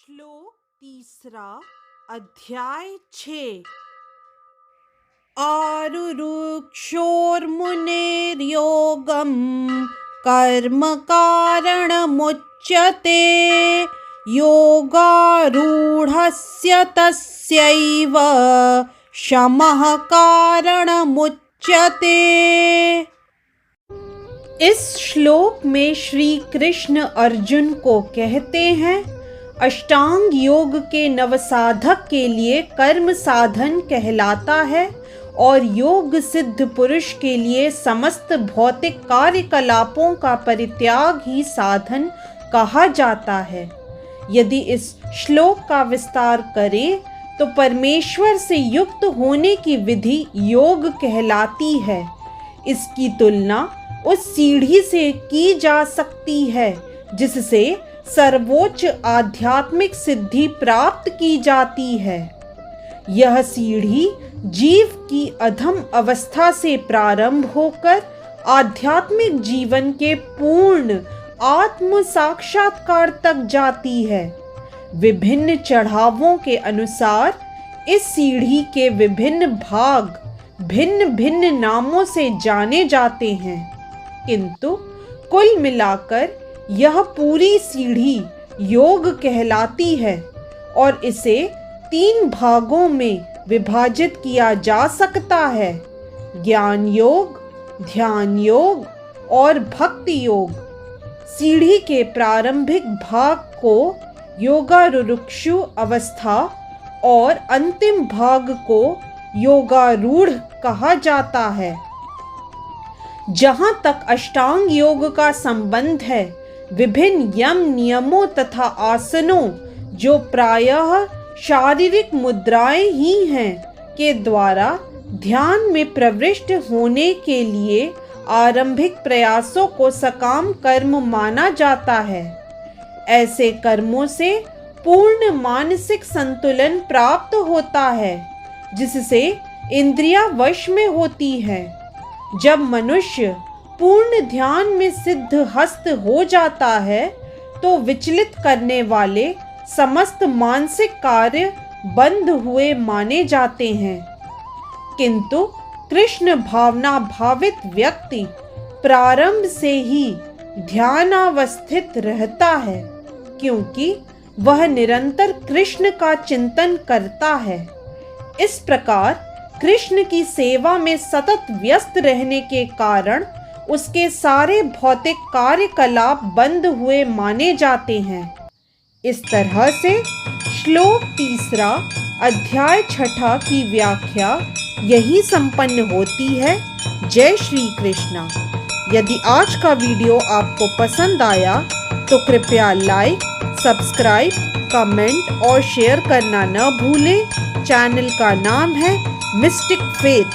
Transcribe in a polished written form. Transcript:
श्लोक तीसरा अध्याय 6। आरुरुक्षोर्मुनेर्योगं कर्म कारणमुच्यते योगारूढ़स्य तस्यैव शमः कारणमुच्यते। इस श्लोक में श्री कृष्ण अर्जुन को कहते हैं, अष्टांग योग के नवसाधक के लिए कर्म साधन कहलाता है और योग सिद्ध पुरुष के लिए समस्त भौतिक कार्यकलापों का परित्याग ही साधन कहा जाता है। यदि इस श्लोक का विस्तार करें तो परमेश्वर से युक्त होने की विधि योग कहलाती है। इसकी तुलना उस सीढ़ी से की जा सकती है जिससे सर्वोच्च आध्यात्मिक सिद्धि प्राप्त की जाती है। यह सीढ़ी जीव की अधम अवस्था से प्रारंभ होकर आध्यात्मिक जीवन के पूर्ण आत्म साक्षात्कार तक जाती है। विभिन्न चढ़ावों के अनुसार इस सीढ़ी के विभिन्न भाग भिन्न भिन्न नामों से जाने जाते हैं, किंतु कुल मिलाकर यह पूरी सीढ़ी योग कहलाती है और इसे 3 भागों में विभाजित किया जा सकता है, ज्ञान योग, ध्यान योग और भक्ति योग। सीढ़ी के प्रारंभिक भाग को योगारूढ़ अवस्था और अंतिम भाग को योगारूढ़ कहा जाता है। जहाँ तक अष्टांग योग का संबंध है, विभिन्न यम नियमों तथा आसनों जो प्रायः शारीरिक मुद्राएं ही हैं के द्वारा ध्यान में प्रविष्ट होने के लिए आरंभिक प्रयासों को सकाम कर्म माना जाता है। ऐसे कर्मों से पूर्ण मानसिक संतुलन प्राप्त होता है जिससे इंद्रियां वश में होती है। जब मनुष्य पूर्ण ध्यान में सिद्ध हस्त हो जाता है तो विचलित करने वाले समस्त मानसिक कार्य बंद हुए माने जाते हैं, किंतु कृष्ण भावना भावित व्यक्ति प्रारंभ से ही ध्यानावस्थित रहता है, क्योंकि वह निरंतर कृष्ण का चिंतन करता है। इस प्रकार कृष्ण की सेवा में सतत व्यस्त रहने के कारण उसके सारे भौतिक कार्यकलाप बंद हुए माने जाते हैं। इस तरह से श्लोक तीसरा अध्याय 6 की व्याख्या यही संपन्न होती है। जय श्री कृष्णा। यदि आज का वीडियो आपको पसंद आया तो कृपया लाइक, सब्सक्राइब, कमेंट और शेयर करना न भूलें। चैनल का नाम है मिस्टिक फेथ।